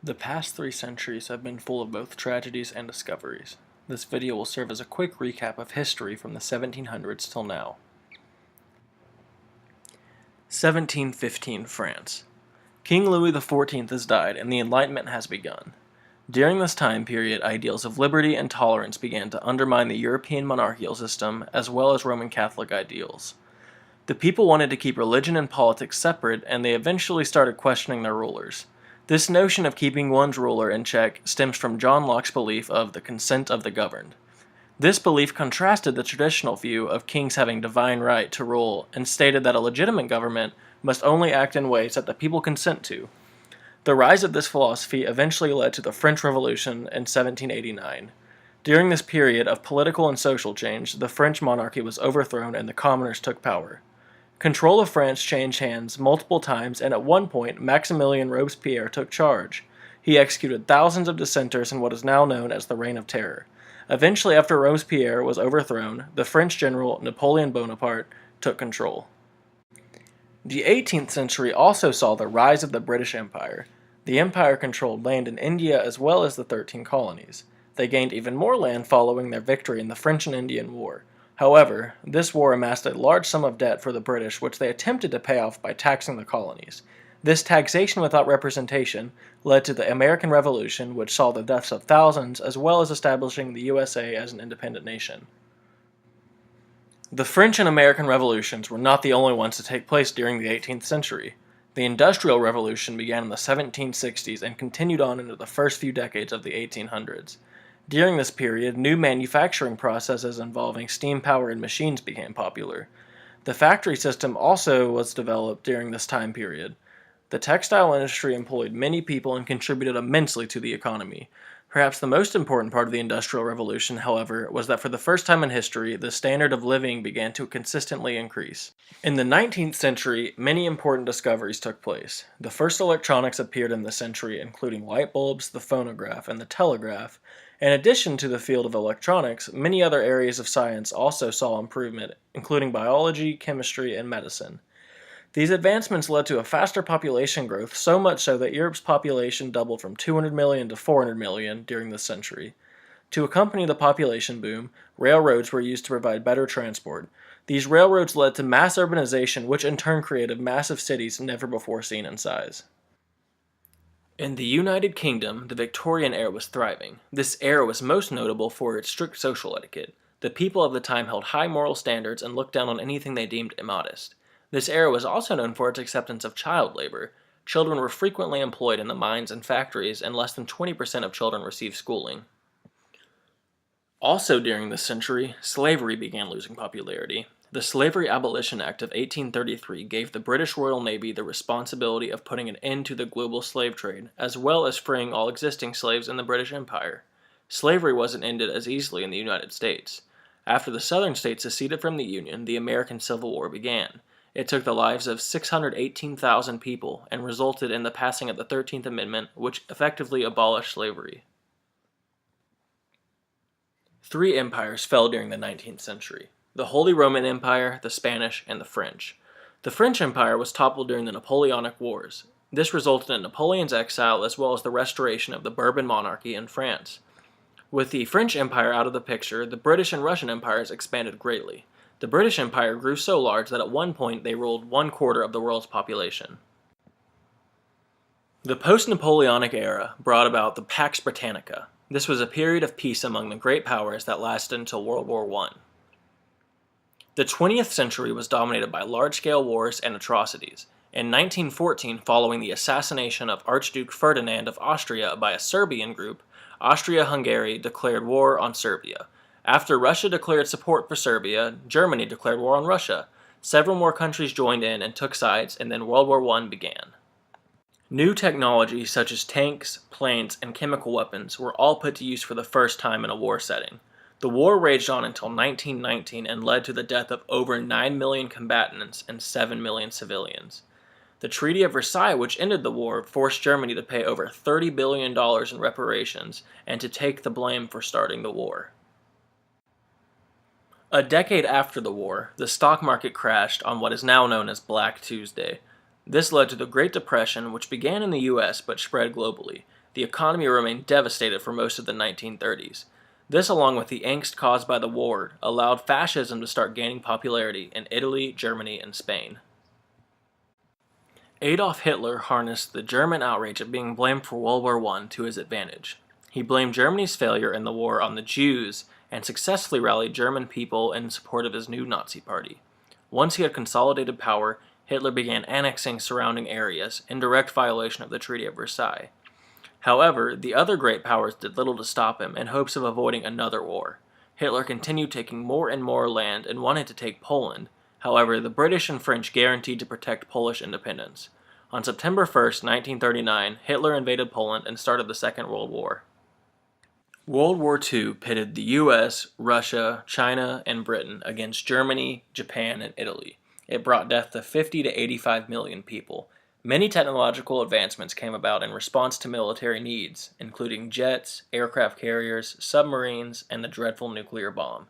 The past 3 centuries have been full of both tragedies and discoveries. This video will serve as a quick recap of history from the 1700s till now. 1715 France. King Louis XIV has died and the Enlightenment has begun. During this time period, ideals of liberty and tolerance began to undermine the European monarchical system as well as Roman Catholic ideals. The people wanted to keep religion and politics separate, and they eventually started questioning their rulers. This notion of keeping one's ruler in check stems from John Locke's belief of the consent of the governed. This belief contrasted the traditional view of kings having divine right to rule and stated that a legitimate government must only act in ways that the people consent to. The rise of this philosophy eventually led to the French Revolution in 1789. During this period of political and social change, the French monarchy was overthrown and the commoners took power. Control of France changed hands multiple times, and at one point, Maximilien Robespierre took charge. He executed thousands of dissenters in what is now known as the Reign of Terror. Eventually, after Robespierre was overthrown, the French general Napoleon Bonaparte took control. The 18th century also saw the rise of the British Empire. The empire controlled land in India as well as the 13 colonies. They gained even more land following their victory in the French and Indian War. However, this war amassed a large sum of debt for the British, which they attempted to pay off by taxing the colonies. This taxation without representation led to the American Revolution, which saw the deaths of thousands, as well as establishing the USA as an independent nation. The French and American Revolutions were not the only ones to take place during the 18th century. The Industrial Revolution began in the 1760s and continued on into the first few decades of the 1800s. During this period, new manufacturing processes involving steam power and machines became popular. The factory system also was developed during this time period. The textile industry employed many people and contributed immensely to the economy. Perhaps the most important part of the Industrial Revolution, however, was that for the first time in history, the standard of living began to consistently increase. In the 19th century, many important discoveries took place. The first electronics appeared in this century, including light bulbs, the phonograph, and the telegraph. In addition to the field of electronics, many other areas of science also saw improvement, including biology, chemistry, and medicine. These advancements led to a faster population growth, so much so that Europe's population doubled from 200 million to 400 million during this century. To accompany the population boom, railroads were used to provide better transport. These railroads led to mass urbanization, which in turn created massive cities never before seen in size. In the United Kingdom, the Victorian era was thriving. This era was most notable for its strict social etiquette. The people of the time held high moral standards and looked down on anything they deemed immodest. This era was also known for its acceptance of child labor. Children were frequently employed in the mines and factories, and less than 20% of children received schooling. Also during this century, slavery began losing popularity. The Slavery Abolition Act of 1833 gave the British Royal Navy the responsibility of putting an end to the global slave trade, as well as freeing all existing slaves in the British Empire. Slavery wasn't ended as easily in the United States. After the Southern states seceded from the Union, the American Civil War began. It took the lives of 618,000 people and resulted in the passing of the 13th Amendment, which effectively abolished slavery. 3 empires fell during the 19th century: the Holy Roman Empire, the Spanish, and the French. The French Empire was toppled during the Napoleonic Wars. This resulted in Napoleon's exile as well as the restoration of the Bourbon monarchy in France. With the French Empire out of the picture, the British and Russian empires expanded greatly. The British Empire grew so large that at one point they ruled 1/4 of the world's population. The post-Napoleonic era brought about the Pax Britannica. This was a period of peace among the great powers that lasted until World War I. The 20th century was dominated by large-scale wars and atrocities. In 1914, following the assassination of Archduke Ferdinand of Austria by a Serbian group, Austria-Hungary declared war on Serbia. After Russia declared support for Serbia, Germany declared war on Russia. Several more countries joined in and took sides, and then World War I began. New technology such as tanks, planes, and chemical weapons were all put to use for the first time in a war setting. The war raged on until 1919 and led to the death of over 9 million combatants and 7 million civilians. The Treaty of Versailles, which ended the war, forced Germany to pay over $30 billion in reparations and to take the blame for starting the war. A decade after the war, the stock market crashed on what is now known as Black Tuesday. This led to the Great Depression, which began in the US but spread globally. The economy remained devastated for most of the 1930s. This, along with the angst caused by the war, allowed fascism to start gaining popularity in Italy, Germany, and Spain. Adolf Hitler harnessed the German outrage at being blamed for World War I to his advantage. He blamed Germany's failure in the war on the Jews and successfully rallied German people in support of his new Nazi party. Once he had consolidated power, Hitler began annexing surrounding areas, in direct violation of the Treaty of Versailles. However, the other great powers did little to stop him in hopes of avoiding another war. Hitler continued taking more and more land and wanted to take Poland. However, the British and French guaranteed to protect Polish independence. On September 1st, 1939, Hitler invaded Poland and started the Second World War. World War II pitted the US, Russia, China, and Britain against Germany, Japan, and Italy. It brought death to 50 to 85 million people. Many technological advancements came about in response to military needs, including jets, aircraft carriers, submarines, and the dreadful nuclear bomb.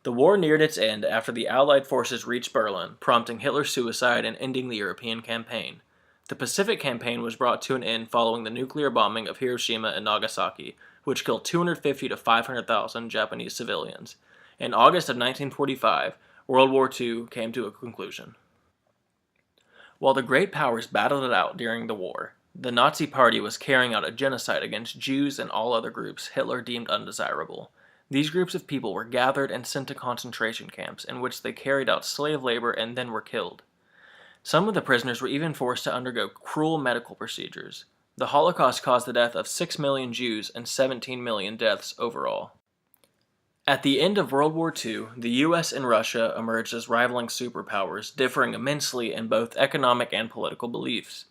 The war neared its end after the Allied forces reached Berlin, prompting Hitler's suicide and ending the European campaign. The Pacific Campaign was brought to an end following the nuclear bombing of Hiroshima and Nagasaki, which killed 250 to 500,000 Japanese civilians. In August of 1945, World War II came to a conclusion. While the great powers battled it out during the war, the Nazi Party was carrying out a genocide against Jews and all other groups Hitler deemed undesirable. These groups of people were gathered and sent to concentration camps in which they carried out slave labor and then were killed. Some of the prisoners were even forced to undergo cruel medical procedures. The Holocaust caused the death of 6 million Jews and 17 million deaths overall. At the end of World War II, the US and Russia emerged as rivaling superpowers, differing immensely in both economic and political beliefs.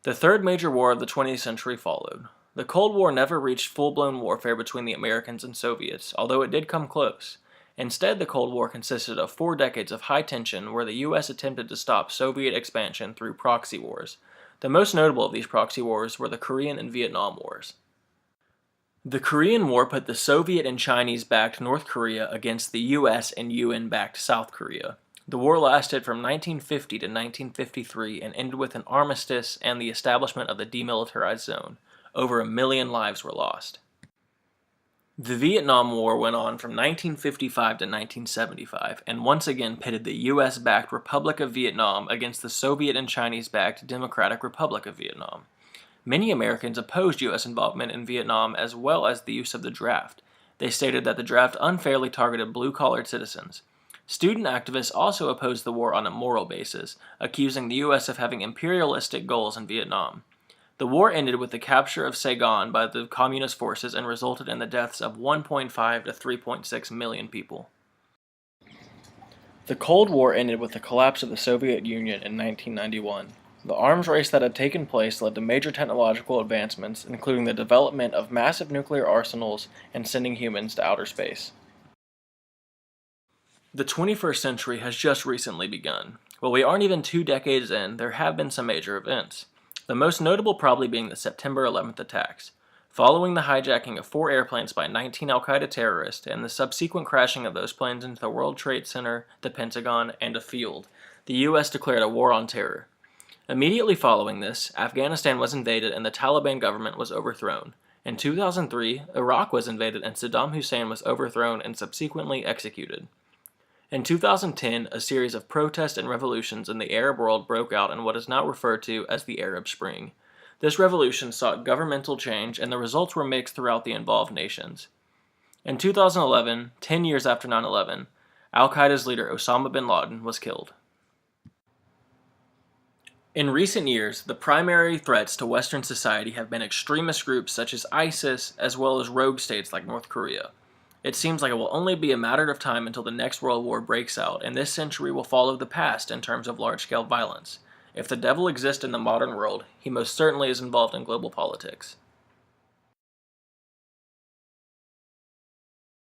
The third major war of the 20th century followed. The Cold War never reached full-blown warfare between the Americans and Soviets, although it did come close. Instead, the Cold War consisted of 4 decades of high tension where the US attempted to stop Soviet expansion through proxy wars. The most notable of these proxy wars were the Korean and Vietnam Wars. The Korean War put the Soviet and Chinese-backed North Korea against the US and UN-backed South Korea. The war lasted from 1950 to 1953 and ended with an armistice and the establishment of the demilitarized zone. Over 1 million lives were lost. The Vietnam War went on from 1955 to 1975 and once again pitted the US-backed Republic of Vietnam against the Soviet and Chinese-backed Democratic Republic of Vietnam. Many Americans opposed U.S. involvement in Vietnam as well as the use of the draft. They stated that the draft unfairly targeted blue-collared citizens. Student activists also opposed the war on a moral basis, accusing the U.S. of having imperialistic goals in Vietnam. The war ended with the capture of Saigon by the communist forces and resulted in the deaths of 1.5 to 3.6 million people. The Cold War ended with the collapse of the Soviet Union in 1991. The arms race that had taken place led to major technological advancements, including the development of massive nuclear arsenals and sending humans to outer space. The 21st century has just recently begun. While we aren't even 2 decades in, there have been some major events. The most notable probably being the September 11th attacks. Following the hijacking of 4 airplanes by 19 al-Qaeda terrorists and the subsequent crashing of those planes into the World Trade Center, the Pentagon, and a field, the U.S. declared a war on terror. Immediately following this, Afghanistan was invaded and the Taliban government was overthrown. In 2003, Iraq was invaded and Saddam Hussein was overthrown and subsequently executed. In 2010, a series of protests and revolutions in the Arab world broke out in what is now referred to as the Arab Spring. This revolution sought governmental change and the results were mixed throughout the involved nations. In 2011, 10 years after 9/11, al-Qaeda's leader Osama bin Laden was killed. In recent years, the primary threats to Western society have been extremist groups such as ISIS, as well as rogue states like North Korea. It seems like it will only be a matter of time until the next world war breaks out, and this century will follow the past in terms of large-scale violence. If the devil exists in the modern world, he most certainly is involved in global politics.